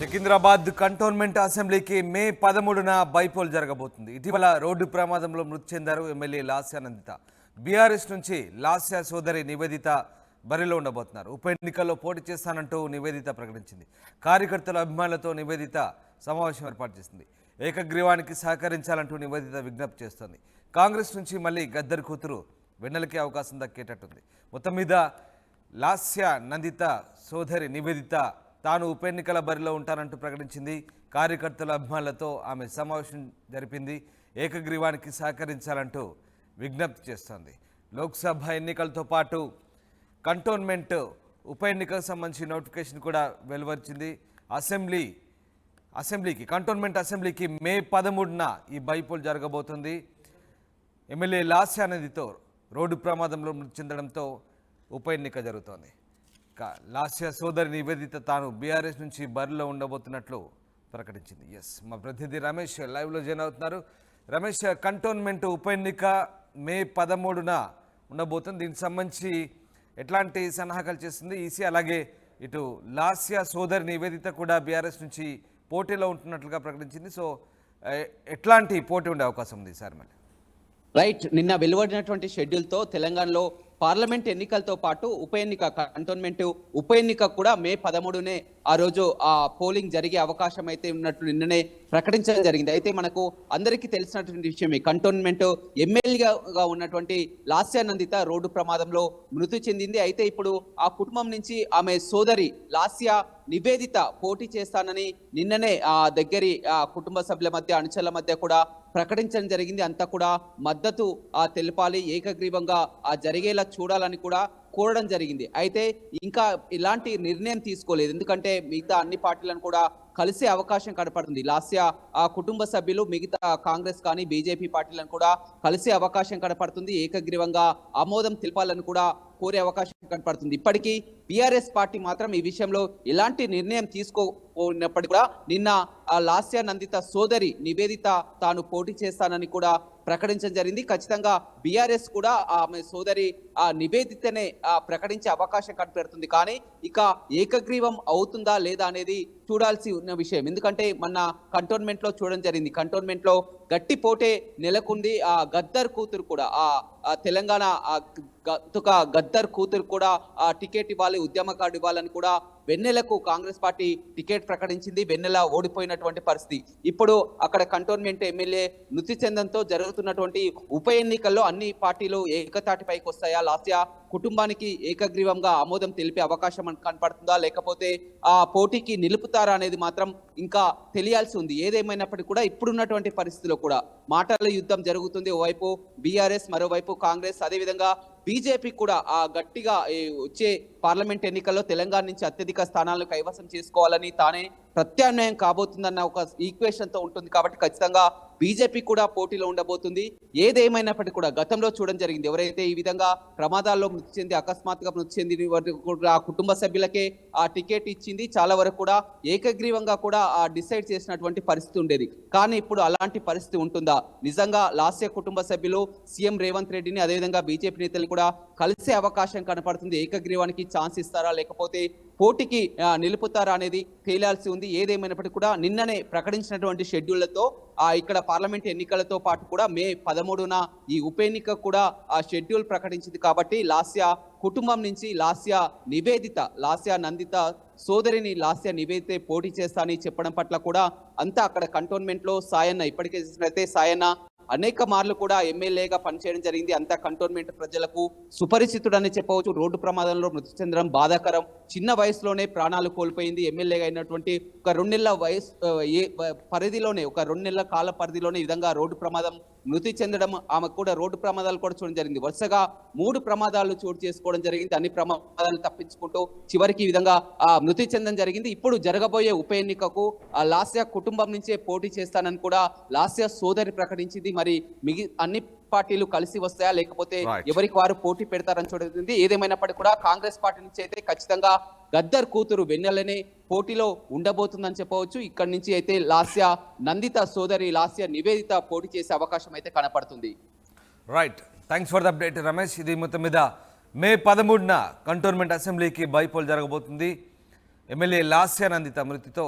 Secunderabad cantonment అసెంబ్లీకి మే 13న bypoll జరగబోతుంది. ఇటీవల రోడ్డు ప్రమాదంలో మృతి చెందారు ఎమ్మెల్యే లాస్య నందిత. బీఆర్ఎస్ నుంచి లాస్య సోదరి నివేదిత బరిలో ఉండబోతున్నారు. ఉప ఎన్నికల్లో పోటీ చేస్తానంటూ నివేదిత ప్రకటించింది. కార్యకర్తల అభిమానులతో నివేదిత సమావేశం ఏర్పాటు చేసింది. ఏకగ్రీవానికి సహకరించాలంటూ నివేదిత విజ్ఞప్తి చేస్తోంది. కాంగ్రెస్ నుంచి మళ్ళీ గద్దర్ కూతురు వెన్నెలకి అవకాశం దక్కేటట్టుంది. మొత్తం మీద లాస్య నందిత సోదరి నివేదిత తాను ఉప ఎన్నికల బరిలో ఉంటానంటూ ప్రకటించింది. కార్యకర్తల అభిమానులతో ఆమె సమావేశం జరిపింది. ఏకగ్రీవానికి సహకరించాలంటూ విజ్ఞప్తి చేస్తోంది. లోక్సభ ఎన్నికలతో పాటు కంటోన్మెంట్ ఉప ఎన్నికలకు సంబంధించి నోటిఫికేషన్ కూడా వెలువరించింది. కంటోన్మెంట్ అసెంబ్లీకి మే 13న ఈ బైపోల్ జరగబోతుంది. ఎమ్మెల్యే లాస్య నందితో రోడ్డు ప్రమాదంలో మృతి చెందడంతో ఉప ఎన్నిక జరుగుతోంది. లాస్య సోదరి నివేదిత తాను బీఆర్ఎస్ నుంచి బరిలో ఉండబోతున్నట్లు ప్రకటించింది. మా ప్రతినిధి రమేష్ లైవ్లో జాయిన్ అవుతున్నారు. రమేష్, కంటోన్మెంట్ ఉప ఎన్నిక మే 13న ఉండబోతుంది. దీనికి సంబంధించి ఎట్లాంటి సన్నాహకాలు చేస్తుంది ఈసీ? అలాగే ఇటు లాస్య సోదరి నివేదిత కూడా బీఆర్ఎస్ నుంచి పోటీలో ఉంటున్నట్లుగా ప్రకటించింది. సో ఎట్లాంటి పోటీ ఉండే అవకాశం ఉంది సార్? మళ్ళీ రైట్, నిన్న వెలువడినటువంటి షెడ్యూల్తో తెలంగాణలో పార్లమెంట్ ఎన్నికలతో పాటు ఉప ఎన్నిక, కంటోన్మెంట్ ఉప ఎన్నిక కూడా మే 13నే ఆ రోజు ఆ పోలింగ్ జరిగే అవకాశం అయితే ఉన్నట్లు నిన్ననే ప్రకటించడం జరిగింది. అయితే మనకు అందరికీ తెలిసినటువంటి విషయమే, కంటోన్మెంట్ ఎమ్మెల్యేగా ఉన్నటువంటి లాస్య నందిత రోడ్డు ప్రమాదంలో మృతి చెందింది. అయితే ఇప్పుడు ఆ కుటుంబం నుంచి ఆమె సోదరి లాస్య నివేదిత పోటీ చేస్తానని నిన్ననే ఆ దగ్గరి కుటుంబ సభ్యుల మధ్య, అనుచరుల మధ్య కూడా ప్రకటించడం జరిగింది. అంతా కూడా మద్దతు తెలపాలి, ఏకగ్రీవంగా జరిగేలా చూడాలని కూడా కోరడం జరిగింది. అయితే ఇంకా ఇలాంటి నిర్ణయం తీసుకోలేదు, ఎందుకంటే మిగతా అన్ని పార్టీలను కూడా కలిసే అవకాశం కనపడుతుంది. లాస్య ఆ కుటుంబ సభ్యులు మిగతా కాంగ్రెస్ కానీ బీజేపీ పార్టీలను కూడా కలిసే అవకాశం కనపడుతుంది. ఏకగ్రీవంగా ఆమోదం తెలపాలని కూడా కోరే అవకాశం కనపడుతుంది. ఇప్పటికీ బీఆర్ఎస్ పార్టీ మాత్రం ఈ విషయంలో ఎలాంటి నిర్ణయం తీసుకోనప్పటికీ కూడా నిన్న ఆ లాస్య నందిత సోదరి నివేదిత తాను పోటీ చేస్తానని కూడా ప్రకటించడం జరిగింది. ఖచ్చితంగా బీఆర్ఎస్ కూడా ఆమె సోదరి ఆ నివేదితనే ప్రకటించే అవకాశం కనపడుతుంది. కానీ ఇక ఏకగ్రీవం అవుతుందా లేదా అనేది చూడాల్సి ఉన్న విషయం. ఎందుకంటే మన కంటోన్మెంట్ లో చూడడం జరిగింది, కంటోన్మెంట్ లో గట్టి పోటే నెలకొంది. ఆ గద్దర్ కూతురు కూడా, ఆ తెలంగాణ గద్దర్ కూతురు కూడా ఆ టికెట్ ఇవ్వాలి, ఉద్యమ కార్డు ఇవ్వాలని కూడా వెన్నెలకు కాంగ్రెస్ పార్టీ టికెట్ ప్రకటించింది. వెన్నెల ఓడిపోయినటువంటి పరిస్థితి. ఇప్పుడు అక్కడ కంటోన్మెంట్ ఎమ్మెల్యే మృతి చెందంతో జరుగుతున్నటువంటి ఉప ఎన్నికల్లో అన్ని పార్టీలు ఏకతాటిపైకి వస్తాయా? లాస్య కుటుంబానికి ఏకగ్రీవంగా ఆమోదం తెలిపే అవకాశం కనపడుతుందా, లేకపోతే ఆ పోటీకి నిలుపుతారా అనేది మాత్రం ఇంకా తెలియాల్సి ఉంది. ఏదేమైనప్పటికీ కూడా ఇప్పుడున్నటువంటి పరిస్థితిలో కూడా మాటల యుద్ధం జరుగుతుంది. ఓవైపు బీఆర్ఎస్, మరోవైపు కాంగ్రెస్, అదేవిధంగా బీజేపీ కూడా ఆ గట్టిగా వచ్చే పార్లమెంట్ ఎన్నికల్లో తెలంగాణ నుంచి అత్యధిక స్థానాలను కైవసం చేసుకోవాలని, తానే ప్రత్యామ్నాయం కాబోతుందన్న ఒక ఈక్వేషన్ తో ఉంటుంది. కాబట్టి ఖచ్చితంగా బీజేపీ కూడా పోటీలో ఉండబోతుంది. ఏదేమైనప్పటికీ కూడా గతంలో చూడడం జరిగింది, ఎవరైతే ఈ విధంగా ప్రమాదాల్లో మృతి చెంది అకస్మాత్తుగా మృతి చెంది ఆ కుటుంబ సభ్యులకే ఆ టికెట్ ఇచ్చింది. చాలా వరకు కూడా ఏకగ్రీవంగా కూడా డిసైడ్ చేసినటువంటి పరిస్థితి ఉండేది. కానీ ఇప్పుడు అలాంటి పరిస్థితి ఉంటుందా? నిజంగా లాస్య కుటుంబ సభ్యులు సీఎం రేవంత్ రెడ్డిని, అదేవిధంగా బీజేపీ నేతలు కూడా కలిసే అవకాశం కనపడుతుంది. ఏకగ్రీవానికి ఛాన్స్ ఇస్తారా, లేకపోతే పోటీకి నిలుపుతారా అనేది తేలాల్సి ఉంది. ఏదేమైనప్పటికీ కూడా నిన్ననే ప్రకటించినటువంటి షెడ్యూళ్లతో ఇక్కడ పార్లమెంట్ ఎన్నికలతో పాటు కూడా మే 13న ఈ ఉప ఎన్నిక కూడా ఆ షెడ్యూల్ ప్రకటించింది. కాబట్టి లాస్య కుటుంబం నుంచి లాస్య నందిత సోదరిని లాస్య నివేదిత పోటీ చేస్తానని చెప్పడం పట్ల కూడా అంతా అక్కడ కంటోన్మెంట్ లో సాయన్న, ఇప్పటికే చూసినట్లయితే సాయన్న అనేక మార్లు కూడా ఎమ్మెల్యేగా పనిచేయడం జరిగింది. అంతా కంటోన్మెంట్ ప్రజలకు సుపరిచితుడని చెప్పవచ్చు. రోడ్డు ప్రమాదంలో మృతి చెందడం బాధాకరం. చిన్న వయసులోనే ప్రాణాలు కోల్పోయింది. ఎమ్మెల్యేగా అయినటువంటి ఒక 2 నెలల వయసు పరిధిలోనే, ఒక 2 నెలల కాల పరిధిలోనే ఈ విధంగా రోడ్డు ప్రమాదం మృతి చెందడం, ఆమెకు కూడా రోడ్డు ప్రమాదాలు కూడా చూడడం జరిగింది. వరుసగా 3 ప్రమాదాలు చోటు చేసుకోవడం జరిగింది. అన్ని ప్రమాదాలు తప్పించుకుంటూ చివరికి ఈ విధంగా మృతి చెందడం జరిగింది. ఇప్పుడు జరగబోయే ఉప ఎన్నికకు లాస్య కుటుంబం నుంచే పోటీ చేస్తానని కూడా లాస్య సోదరి ప్రకటించింది. మరి అన్ని పార్టీలు కలిసి వస్తాయా, లేకపోతే ఎవరికి వారు పోటీ పెడతారని చూడుతుంది. ఏదేమైనప్పటికీ కూడా కాంగ్రెస్ పార్టీ నుంచి అయితే ఖచ్చితంగా గద్దర్ కూతురు వెన్నెలనే పోటీలో ఉండబోతుందని చెప్పవచ్చు. ఇక్కడి నుంచి అయితే లాస్య నందిత సోదరి లాస్య నివేదిత పోటీ చేసే అవకాశం అయితే కనపడుతుంది. Right, thanks for the update Ramesh. ఇది మొత్తం మీద మే 13న కంటోన్మెంట్ అసెంబ్లీకి బైపోల్ జరగబోతుంది. ఎమ్మెల్యే లాస్య నందిత మృతితో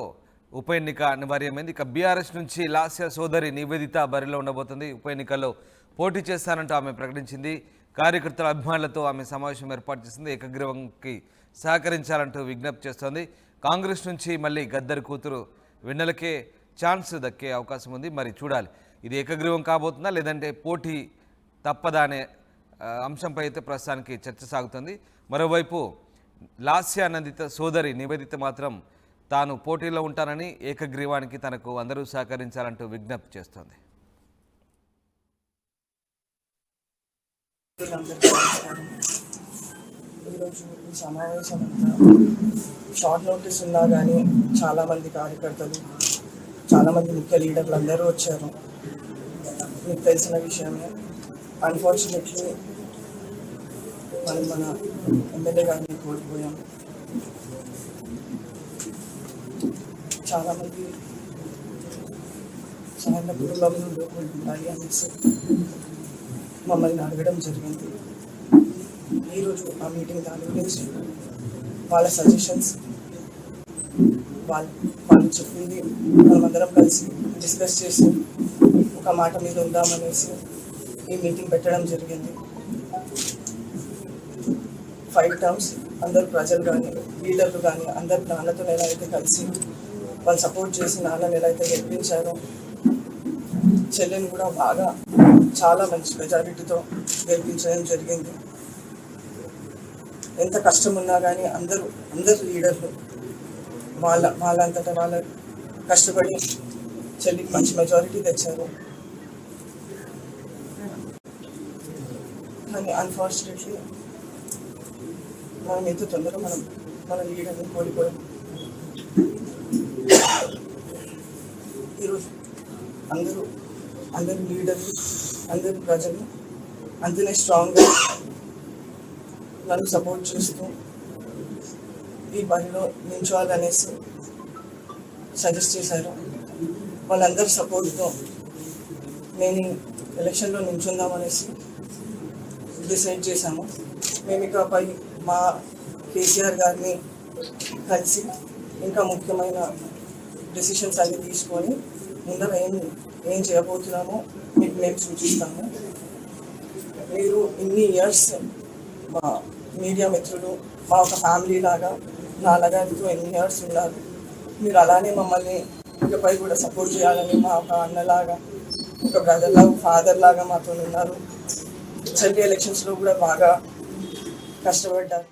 ఉప ఎన్నిక అనివార్యమైంది. ఇక బీఆర్ఎస్ నుంచి లాస్య సోదరి నివేదిత బరిలో ఉండబోతుంది. ఉప ఎన్నికల్లో పోటీ చేస్తానంటూ ఆమె ప్రకటించింది. కార్యకర్తల అభిమానులతో ఆమె సమావేశం ఏర్పాటు చేసింది. ఏకగ్రీవంకి సహకరించాలంటూ విజ్ఞప్తి చేస్తోంది. కాంగ్రెస్ నుంచి మళ్ళీ గద్దర్ కూతురు వెన్నెలకే ఛాన్స్ దక్కే అవకాశం ఉంది. మరి చూడాలి, ఇది ఏకగ్రీవం కాబోతుందా లేదంటే పోటీ తప్పదా అనే అంశంపై అయితే ప్రస్తుతానికి చర్చ సాగుతుంది. మరోవైపు లాస్యానందిత సోదరి నివేదిత మాత్రం తాను పోటీలో ఉంటానని, ఏకగ్రీవానికి తనకు అందరూ సహకరించాలంటూ విజ్ఞప్తి చేస్తోంది. ఈరోజు ఈ సమావేశం అంతా షార్ట్ నోటీస్ ఉన్నా కానీ చాలామంది కార్యకర్తలు, చాలామంది ముఖ్య లీడర్లు అందరూ వచ్చారు. మీకు తెలిసిన విషయమే. అన్ఫార్చునేట్లీ మనం మన ఎమ్మెల్యే గారిని కోల్పోయాం. చాలామంది చాలా కుటుంబంలో లోపలు ఉంటాయి అనేసి మమ్మల్ని అడగడం జరిగింది. ఈరోజు ఆ మీటింగ్ దాని గురించి వాళ్ళ సజెషన్స్ వాళ్ళు చెప్పింది మనమందరం కలిసి డిస్కస్ చేసి ఒక మాట మీద ఉందామనేసి ఈ మీటింగ్ పెట్టడం జరిగింది. 5 టర్మ్స్ అందరు ప్రజలు కానీ లీడర్లు కానీ అందరు నాన్నతో ఎలా అయితే కలిసి వాళ్ళు సపోర్ట్ చేసి నాన్నని ఎలా అయితే గెలిపించారో, చెల్లెని కూడా బాగా చాలా మంచి మెజారిటీతో గెలిపించడం జరిగింది. ఎంత కష్టం ఉన్నా కానీ అందరూ లీడర్లు వాళ్ళంతటా వాళ్ళ కష్టపడి చెల్లికి మంచి మెజారిటీ తెచ్చారు. కానీ అన్ఫార్చునేట్లీ మనం ఎంత తొందరగా మన లీడర్ని కోల్పోయాం. ఈరోజు అందరూ లీడర్లు, అందరు ప్రజలు అంతనే స్ట్రాంగ్గా నన్ను సపోర్ట్ చేస్తూ ఈ పనిలో నించోవాలనేసి సజెస్ట్ చేశారు. వాళ్ళందరి సపోర్ట్తో నేను ఎలక్షన్లో నించుందామనేసి డిసైడ్ చేశాము. మేము ఇకపై మా కేసీఆర్ గారిని కలిసి ఇంకా ముఖ్యమైన డెసిషన్స్ అన్ని తీసుకొని ముందర ఏం చేయబోతున్నామో మీకు మేము సూచిస్తాము. మీరు ఇన్ని ఇయర్స్ మా మీడియా మిత్రులు, మా ఒక ఫ్యామిలీ లాగా నాన్నగారితో ఎన్ని ఇయర్స్ ఉన్నారు. మీరు అలానే మమ్మల్ని ఇకపై కూడా సపోర్ట్ చేయాలని మా ఒక అన్నలాగా, ఒక బ్రదర్ లాగా, ఫాదర్ లాగా మాతో ఉన్నారు. చెల్లి ఎలక్షన్స్లో కూడా బాగా కష్టపడ్డారు.